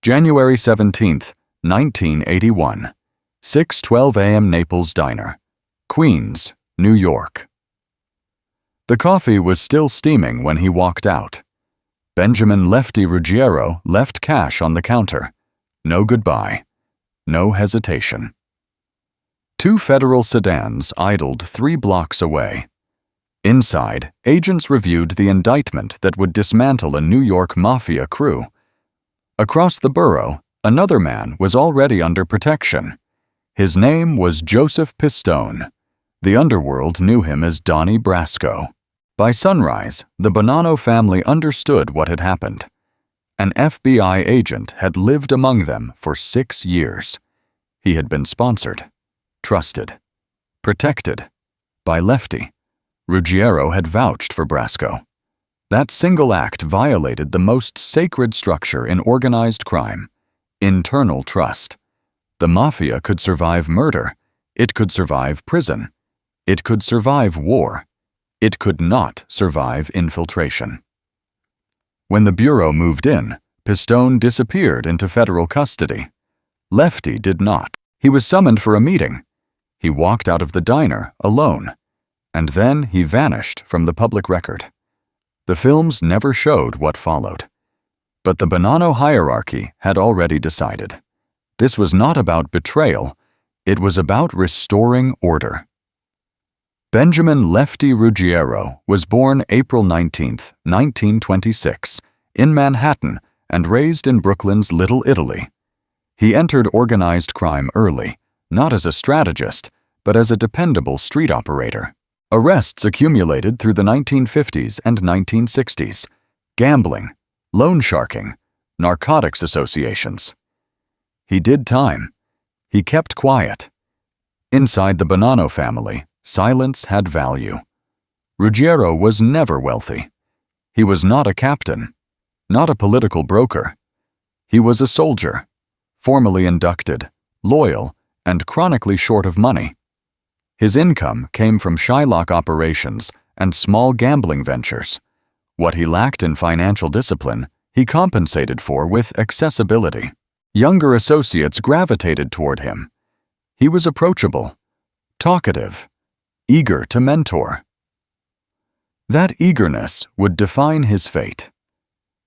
January 17th, 1981. 6:12 a.m. Naples Diner, Queens, New York. The coffee was still steaming when he walked out. Benjamin Lefty Ruggiero left cash on the counter. No goodbye. No hesitation. 2 federal sedans idled 3 blocks away. Inside, agents reviewed the indictment that would dismantle a New York mafia crew. Across the borough, another man was already under protection. His name was Joseph Pistone. The underworld knew him as Donnie Brasco. By sunrise, the Bonanno family understood what had happened. An FBI agent had lived among them for 6 years. He had been sponsored, trusted, protected by Lefty. Ruggiero had vouched for Brasco. That single act violated the most sacred structure in organized crime: internal trust. The mafia could survive murder. It could survive prison. It could survive war. It could not survive infiltration. When the Bureau moved in, Pistone disappeared into federal custody. Lefty did not. He was summoned for a meeting. He walked out of the diner alone, and then he vanished from the public record. The films never showed what followed. But the Bonanno hierarchy had already decided. This was not about betrayal. It was about restoring order. Benjamin Lefty Ruggiero was born April 19, 1926, in Manhattan and raised in Brooklyn's Little Italy. He entered organized crime early, not as a strategist, but as a dependable street operator. Arrests accumulated through the 1950s and 1960s: gambling, loan sharking, narcotics associations. He did time. He kept quiet. Inside the Bonanno family, silence had value. Ruggiero was never wealthy. He was not a captain, not a political broker. He was a soldier, formally inducted, loyal, and chronically short of money. His income came from Shylock operations and small gambling ventures. What he lacked in financial discipline, he compensated for with accessibility. Younger associates gravitated toward him. He was approachable, talkative, eager to mentor. That eagerness would define his fate.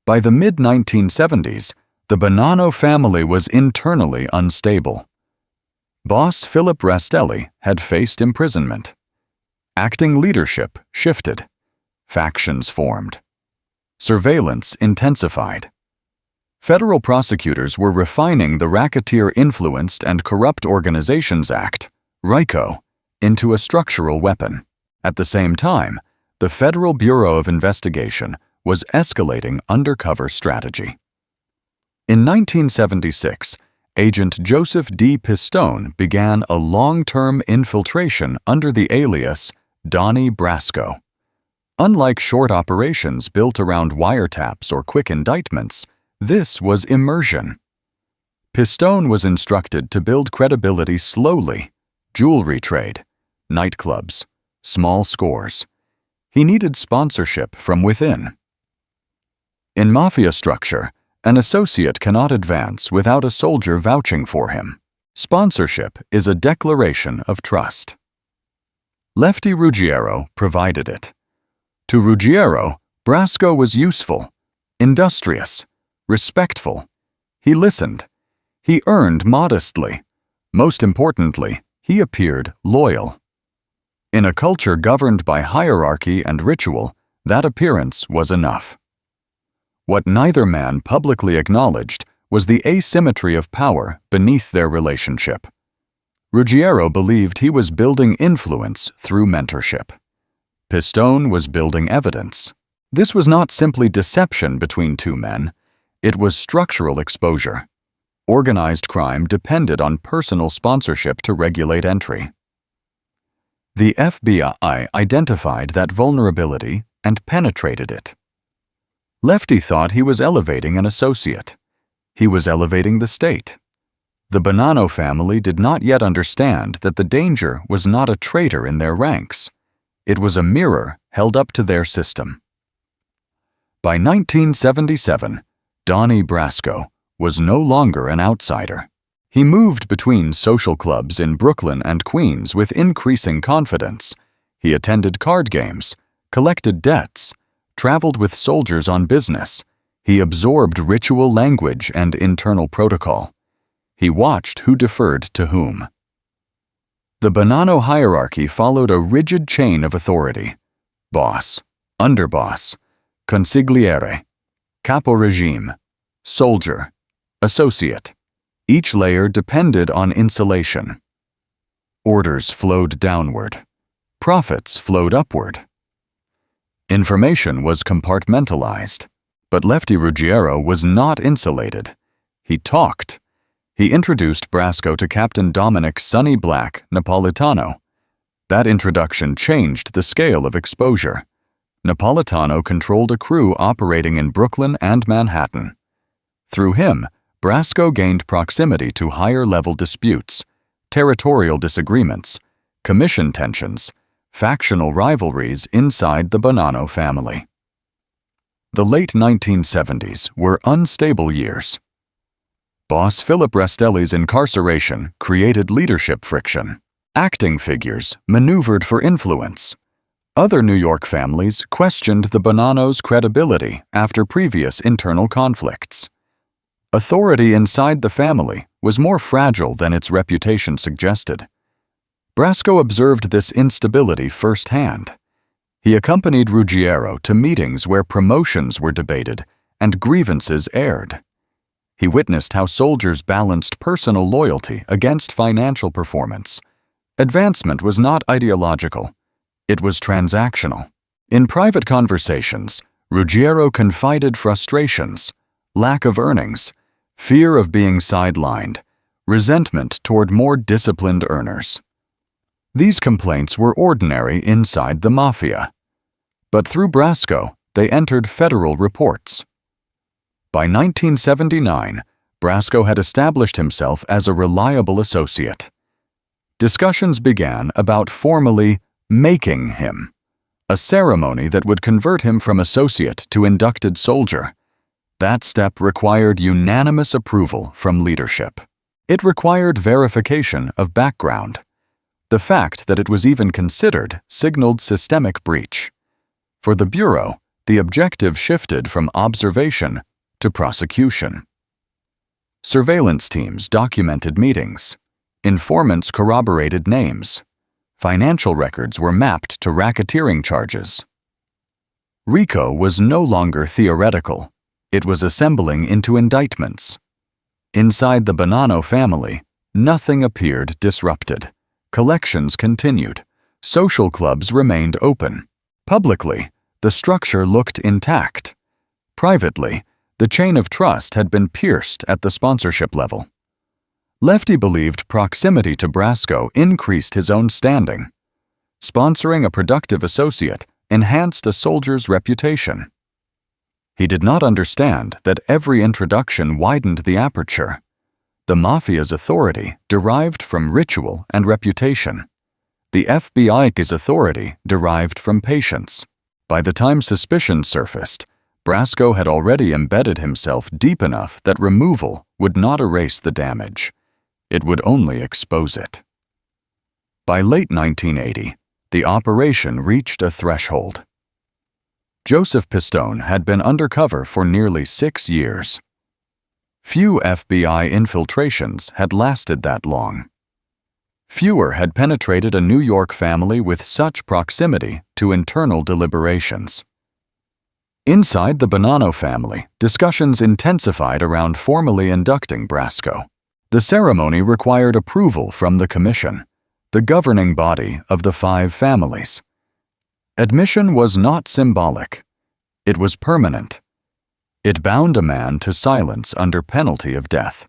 By the mid-1970s, the Bonanno family was internally unstable. Boss Philip Rastelli had faced imprisonment. Acting leadership shifted. Factions formed. Surveillance intensified. Federal prosecutors were refining the Racketeer-Influenced and Corrupt Organizations Act, RICO, into a structural weapon. At the same time, the Federal Bureau of Investigation was escalating undercover strategy. In 1976, Agent Joseph D. Pistone began a long-term infiltration under the alias Donnie Brasco. Unlike short operations built around wiretaps or quick indictments, this was immersion. Pistone was instructed to build credibility slowly: jewelry trade, nightclubs, small scores. He needed sponsorship from within. In mafia structure, an associate cannot advance without a soldier vouching for him. Sponsorship is a declaration of trust. Lefty Ruggiero provided it. To Ruggiero, Brasco was useful, industrious, respectful. He listened. He earned modestly. Most importantly, he appeared loyal. In a culture governed by hierarchy and ritual, that appearance was enough. What neither man publicly acknowledged was the asymmetry of power beneath their relationship. Ruggiero believed he was building influence through mentorship. Pistone was building evidence. This was not simply deception between two men. It was structural exposure. Organized crime depended on personal sponsorship to regulate entry. The FBI identified that vulnerability and penetrated it. Lefty thought he was elevating an associate. He was elevating the state. The Bonanno family did not yet understand that the danger was not a traitor in their ranks. It was a mirror held up to their system. By 1977, Donnie Brasco was no longer an outsider. He moved between social clubs in Brooklyn and Queens with increasing confidence. He attended card games, collected debts, traveled with soldiers on business. He absorbed ritual language and internal protocol. He watched who deferred to whom. The Bonanno hierarchy followed a rigid chain of authority: boss, underboss, consigliere, capo regime, soldier, associate. Each layer depended on insulation. Orders flowed downward. Profits flowed upward. Information was compartmentalized. But Lefty Ruggiero was not insulated. He talked. He introduced Brasco to Captain Dominic Sonny Black Napolitano. That introduction changed the scale of exposure. Napolitano controlled a crew operating in Brooklyn and Manhattan. Through him, Brasco gained proximity to higher-level disputes, territorial disagreements, commission tensions, factional rivalries inside the Bonanno family. The late 1970s were unstable years. Boss Philip Rastelli's incarceration created leadership friction. Acting figures maneuvered for influence. Other New York families questioned the Bonannos' credibility after previous internal conflicts. Authority inside the family was more fragile than its reputation suggested. Brasco observed this instability firsthand. He accompanied Ruggiero to meetings where promotions were debated and grievances aired. He witnessed how soldiers balanced personal loyalty against financial performance. Advancement was not ideological. It was transactional. In private conversations, Ruggiero confided frustrations, lack of earnings, fear of being sidelined, resentment toward more disciplined earners. These complaints were ordinary inside the mafia. But through Brasco, they entered federal reports. By 1979, Brasco had established himself as a reliable associate. Discussions began about formally making him, a ceremony that would convert him from associate to inducted soldier. That step required unanimous approval from leadership. It required verification of background. The fact that it was even considered signaled systemic breach. For the Bureau, the objective shifted from observation to prosecution. Surveillance teams documented meetings. Informants corroborated names. Financial records were mapped to racketeering charges. RICO was no longer theoretical. It was assembling into indictments. Inside the Bonanno family, nothing appeared disrupted. Collections continued. Social clubs remained open. Publicly, the structure looked intact. Privately, the chain of trust had been pierced at the sponsorship level. Lefty believed proximity to Brasco increased his own standing. Sponsoring a productive associate enhanced a soldier's reputation. He did not understand that every introduction widened the aperture. The mafia's authority derived from ritual and reputation. The FBI's authority derived from patience. By the time suspicion surfaced, Brasco had already embedded himself deep enough that removal would not erase the damage. It would only expose it. By late 1980, the operation reached a threshold. Joseph Pistone had been undercover for nearly 6 years. Few FBI infiltrations had lasted that long. Fewer had penetrated a New York family with such proximity to internal deliberations. Inside the Bonanno family, discussions intensified around formally inducting Brasco. The ceremony required approval from the Commission, the governing body of the 5 families. Admission was not symbolic. It was permanent. It bound a man to silence under penalty of death.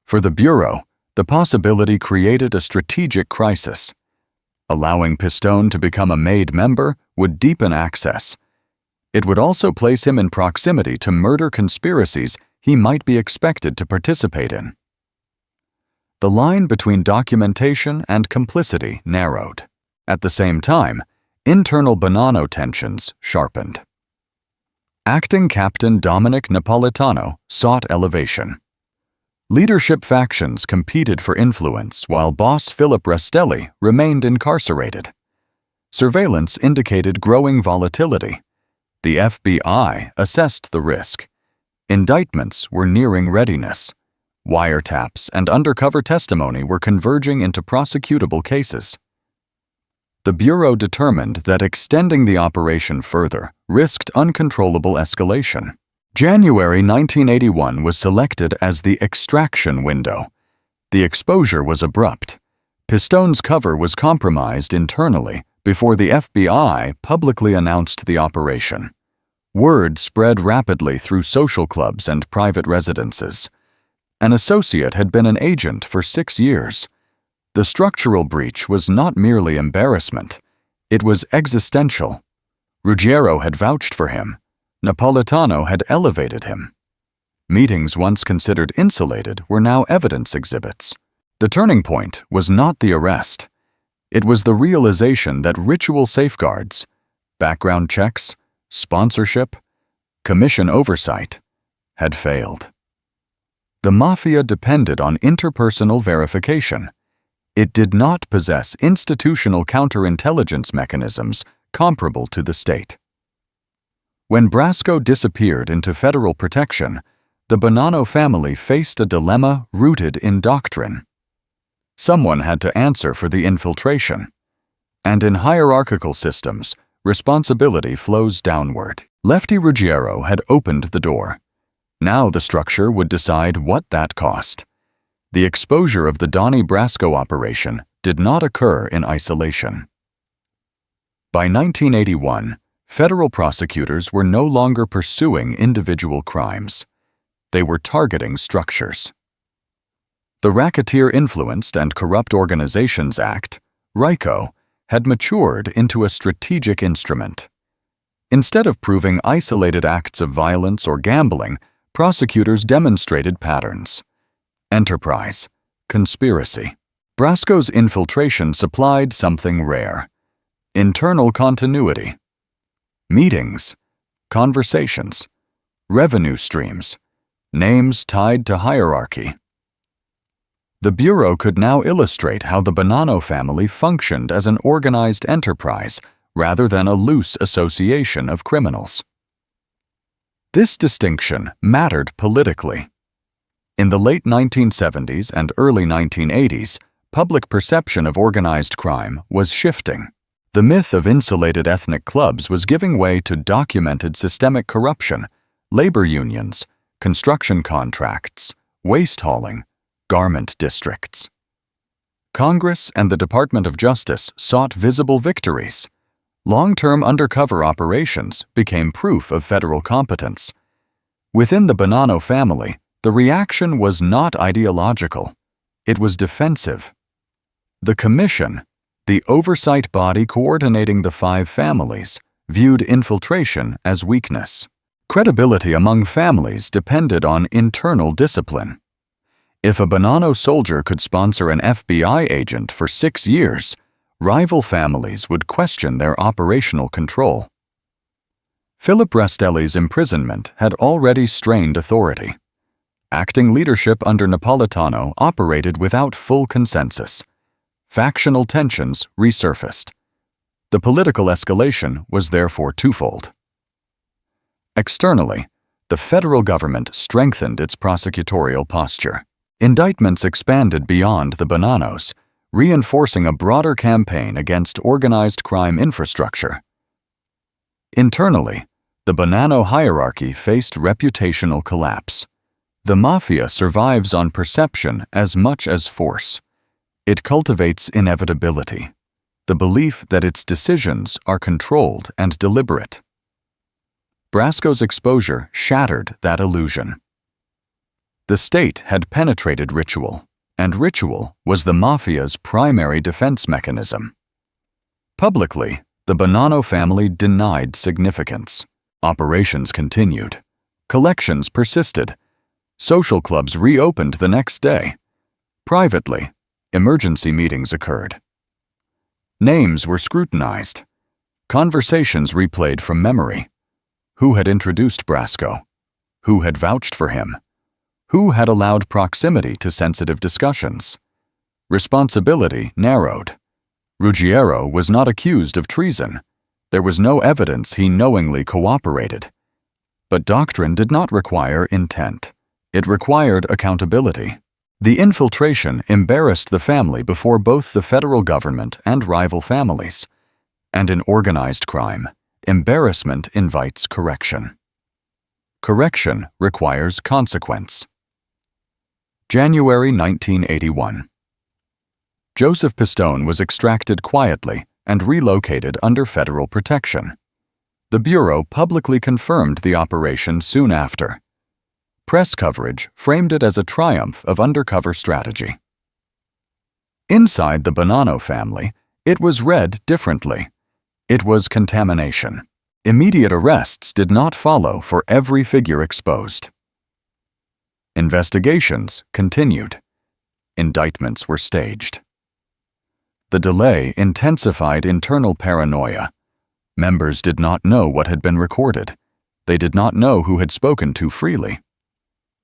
For the Bureau, the possibility created a strategic crisis. Allowing Pistone to become a made member would deepen access. It would also place him in proximity to murder conspiracies he might be expected to participate in. The line between documentation and complicity narrowed. At the same time, internal Bonanno tensions sharpened. Acting Captain Dominic Napolitano sought elevation. Leadership factions competed for influence while boss Philip Rastelli remained incarcerated. Surveillance indicated growing volatility. The FBI assessed the risk. Indictments were nearing readiness. Wiretaps and undercover testimony were converging into prosecutable cases. The Bureau determined that extending the operation further risked uncontrollable escalation. January 1981 was selected as the extraction window. The exposure was abrupt. Pistone's cover was compromised internally before the FBI publicly announced the operation. Word spread rapidly through social clubs and private residences. An associate had been an agent for 6 years. The structural breach was not merely embarrassment. It was existential. Ruggiero had vouched for him. Napolitano had elevated him. Meetings once considered insulated were now evidence exhibits. The turning point was not the arrest. It was the realization that ritual safeguards, background checks, sponsorship, commission oversight, had failed. The mafia depended on interpersonal verification. It did not possess institutional counterintelligence mechanisms comparable to the state. When Brasco disappeared into federal protection, the Bonanno family faced a dilemma rooted in doctrine. Someone had to answer for the infiltration. And in hierarchical systems, responsibility flows downward. Lefty Ruggiero had opened the door. Now the structure would decide what that cost. The exposure of the Donnie Brasco operation did not occur in isolation. By 1981, federal prosecutors were no longer pursuing individual crimes. They were targeting structures. The Racketeer Influenced and Corrupt Organizations Act, RICO, had matured into a strategic instrument. Instead of proving isolated acts of violence or gambling, prosecutors demonstrated patterns. Enterprise, conspiracy. Brasco's infiltration supplied something rare: internal continuity. Meetings, conversations, revenue streams, names tied to hierarchy. The Bureau could now illustrate how the Bonanno family functioned as an organized enterprise rather than a loose association of criminals. This distinction mattered politically. In the late 1970s and early 1980s, public perception of organized crime was shifting. The myth of insulated ethnic clubs was giving way to documented systemic corruption, labor unions, construction contracts, waste hauling, garment districts. Congress and the Department of Justice sought visible victories. Long-term undercover operations became proof of federal competence. Within the Bonanno family, the reaction was not ideological. It was defensive. The Commission, the oversight body coordinating the 5 families, viewed infiltration as weakness. Credibility among families depended on internal discipline. If a Bonanno soldier could sponsor an FBI agent for 6 years, rival families would question their operational control. Philip Rastelli's imprisonment had already strained authority. Acting leadership under Napolitano operated without full consensus. Factional tensions resurfaced. The political escalation was therefore twofold. Externally, the federal government strengthened its prosecutorial posture. Indictments expanded beyond the Bonannos, reinforcing a broader campaign against organized crime infrastructure. Internally, the Bonanno hierarchy faced reputational collapse. The mafia survives on perception as much as force. It cultivates inevitability, the belief that its decisions are controlled and deliberate. Brasco's exposure shattered that illusion. The state had penetrated ritual, and ritual was the mafia's primary defense mechanism. Publicly, the Bonanno family denied significance. Operations continued. Collections persisted. Social clubs reopened the next day. Privately, emergency meetings occurred. Names were scrutinized. Conversations replayed from memory. Who had introduced Brasco? Who had vouched for him? Who had allowed proximity to sensitive discussions? Responsibility narrowed. Ruggiero was not accused of treason. There was no evidence he knowingly cooperated. But doctrine did not require intent. It required accountability. The infiltration embarrassed the family before both the federal government and rival families. And in organized crime, embarrassment invites correction. Correction requires consequence. January 1981. Joseph Pistone was extracted quietly and relocated under federal protection. The Bureau publicly confirmed the operation soon after. Press coverage framed it as a triumph of undercover strategy. Inside the Bonanno family, it was read differently. It was contamination. Immediate arrests did not follow for every figure exposed. Investigations continued. Indictments were staged. The delay intensified internal paranoia. Members did not know what had been recorded. They did not know who had spoken too freely.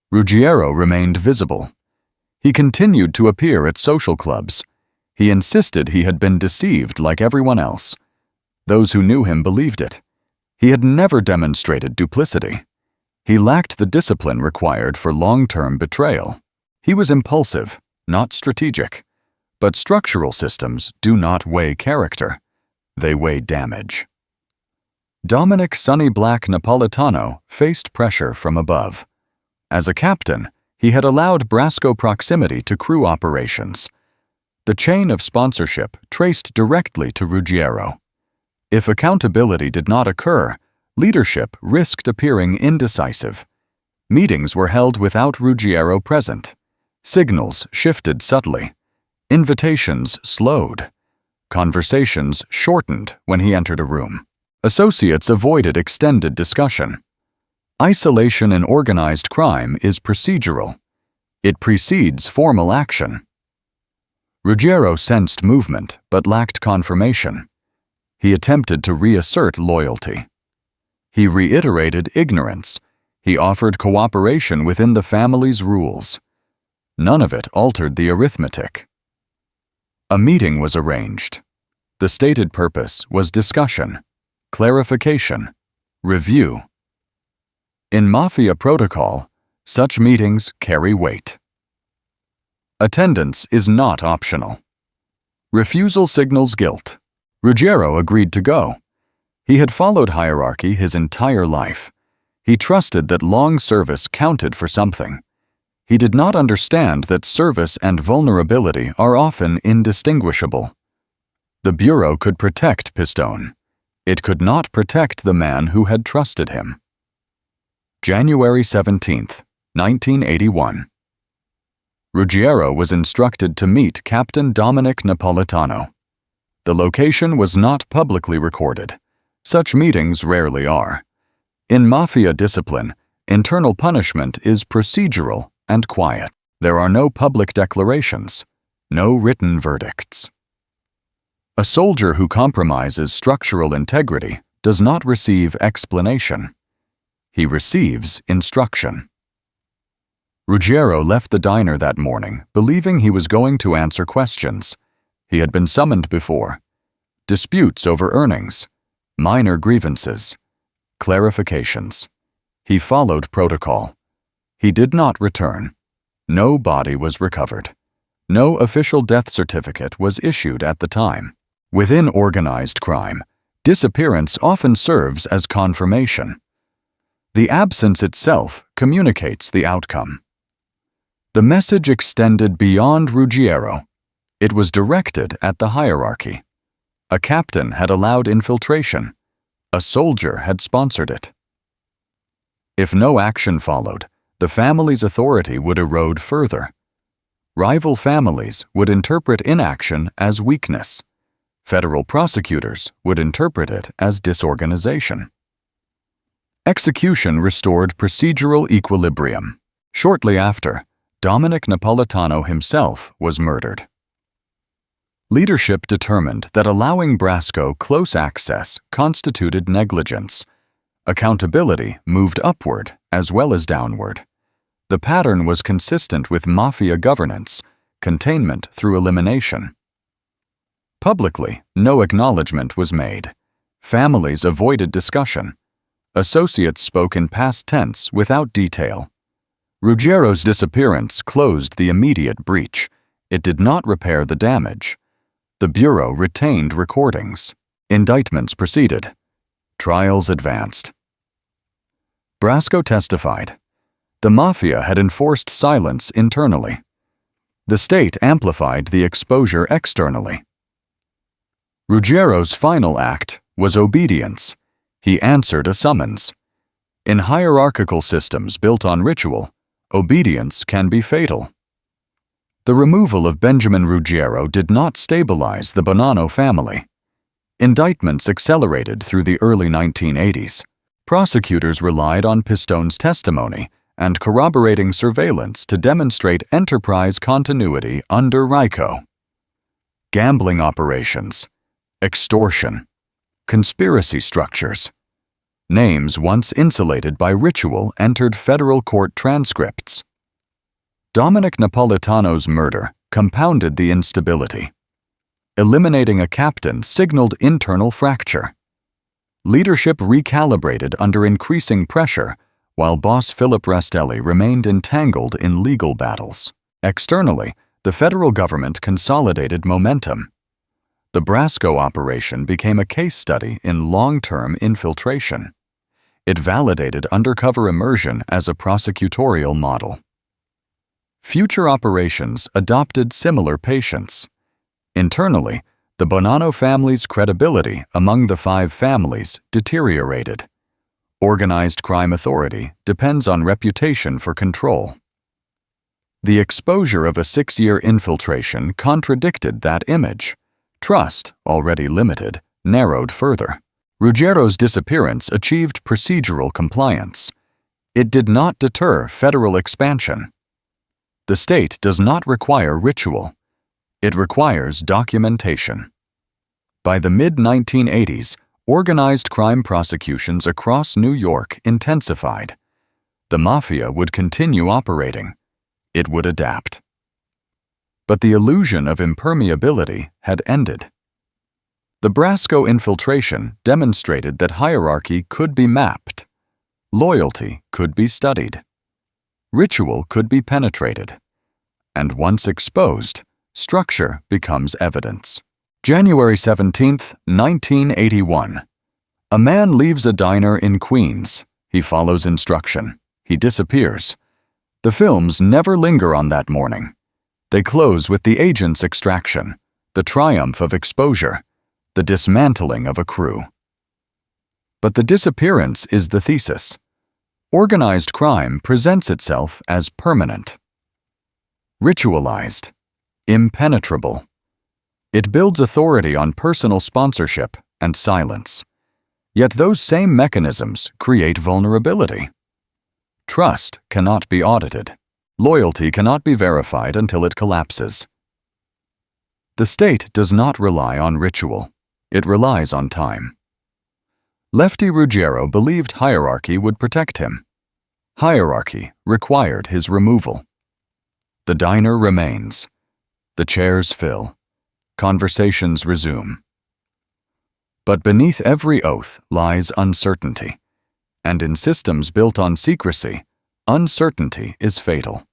Ruggiero remained visible. He continued to appear at social clubs. He insisted he had been deceived like everyone else. Those who knew him believed it. He had never demonstrated duplicity. He lacked the discipline required for long-term betrayal. He was impulsive, not strategic. But structural systems do not weigh character. They weigh damage. Dominic Sonny Black Napolitano faced pressure from above. As a captain, he had allowed Brasco proximity to crew operations. The chain of sponsorship traced directly to Ruggiero. If accountability did not occur, leadership risked appearing indecisive. Meetings were held without Ruggiero present. Signals shifted subtly. Invitations slowed. Conversations shortened when he entered a room. Associates avoided extended discussion. Isolation in organized crime is procedural. It precedes formal action. Ruggiero sensed movement but lacked confirmation. He attempted to reassert loyalty. He reiterated ignorance. He offered cooperation within the family's rules. None of it altered the arithmetic. A meeting was arranged. The stated purpose was discussion, clarification, review. In Mafia protocol, such meetings carry weight. Attendance is not optional. Refusal signals guilt. Ruggiero agreed to go. He had followed hierarchy his entire life. He trusted that long service counted for something. He did not understand that service and vulnerability are often indistinguishable. The Bureau could protect Pistone. It could not protect the man who had trusted him. January 17, 1981. Ruggiero was instructed to meet Captain Dominic Napolitano. The location was not publicly recorded. Such meetings rarely are. In Mafia discipline, internal punishment is procedural and quiet. There are no public declarations, no written verdicts. A soldier who compromises structural integrity does not receive explanation. He receives instruction. Ruggiero left the diner that morning, believing he was going to answer questions. He had been summoned before. Disputes over earnings, minor grievances, clarifications. He followed protocol. He did not return. No body was recovered. No official death certificate was issued at the time. Within organized crime, disappearance often serves as confirmation. The absence itself communicates the outcome. The message extended beyond Ruggiero. It was directed at the hierarchy. A captain had allowed infiltration. A soldier had sponsored it. If no action followed, the family's authority would erode further. Rival families would interpret inaction as weakness. Federal prosecutors would interpret it as disorganization. Execution restored procedural equilibrium. Shortly after, Dominic Napolitano himself was murdered. Leadership determined that allowing Brasco close access constituted negligence. Accountability moved upward as well as downward. The pattern was consistent with mafia governance, containment through elimination. Publicly, no acknowledgement was made. Families avoided discussion. Associates spoke in past tense without detail. Ruggiero's disappearance closed the immediate breach. It did not repair the damage. The Bureau retained recordings. Indictments proceeded. Trials advanced. Brasco testified. The mafia had enforced silence internally. The state amplified the exposure externally. Ruggiero's final act was obedience. He answered a summons. In hierarchical systems built on ritual, obedience can be fatal. The removal of Benjamin Ruggiero did not stabilize the Bonanno family. Indictments accelerated through the early 1980s. Prosecutors relied on Pistone's testimony and corroborating surveillance to demonstrate enterprise continuity under RICO. Gambling operations, extortion, conspiracy structures. Names once insulated by ritual entered federal court transcripts. Dominic Napolitano's murder compounded the instability. Eliminating a captain signaled internal fracture. Leadership recalibrated under increasing pressure, while boss Philip Rastelli remained entangled in legal battles. Externally, the federal government consolidated momentum. The Brasco operation became a case study in long-term infiltration. It validated undercover immersion as a prosecutorial model. Future operations adopted similar patience. Internally, the Bonanno family's credibility among the five families deteriorated. Organized crime authority depends on reputation for control. The exposure of a 6-year infiltration contradicted that image. Trust, already limited, narrowed further. Ruggiero's disappearance achieved procedural compliance. It did not deter federal expansion. The state does not require ritual. It requires documentation. By the mid-1980s, organized crime prosecutions across New York intensified. The mafia would continue operating. It would adapt. But the illusion of impermeability had ended. The Brasco infiltration demonstrated that hierarchy could be mapped. Loyalty could be studied. Ritual could be penetrated. And once exposed, structure becomes evidence. January 17, 1981. A man leaves a diner in Queens. He follows instruction. He disappears. The films never linger on that morning. They close with the agent's extraction, the triumph of exposure, the dismantling of a crew. But the disappearance is the thesis. Organized crime presents itself as permanent. Ritualized. Impenetrable. It builds authority on personal sponsorship and silence. Yet those same mechanisms create vulnerability. Trust cannot be audited. Loyalty cannot be verified until it collapses. The state does not rely on ritual. It relies on time. Lefty Ruggiero believed hierarchy would protect him. Hierarchy required his removal. The diner remains. The chairs fill. Conversations resume. But beneath every oath lies uncertainty. And in systems built on secrecy, uncertainty is fatal.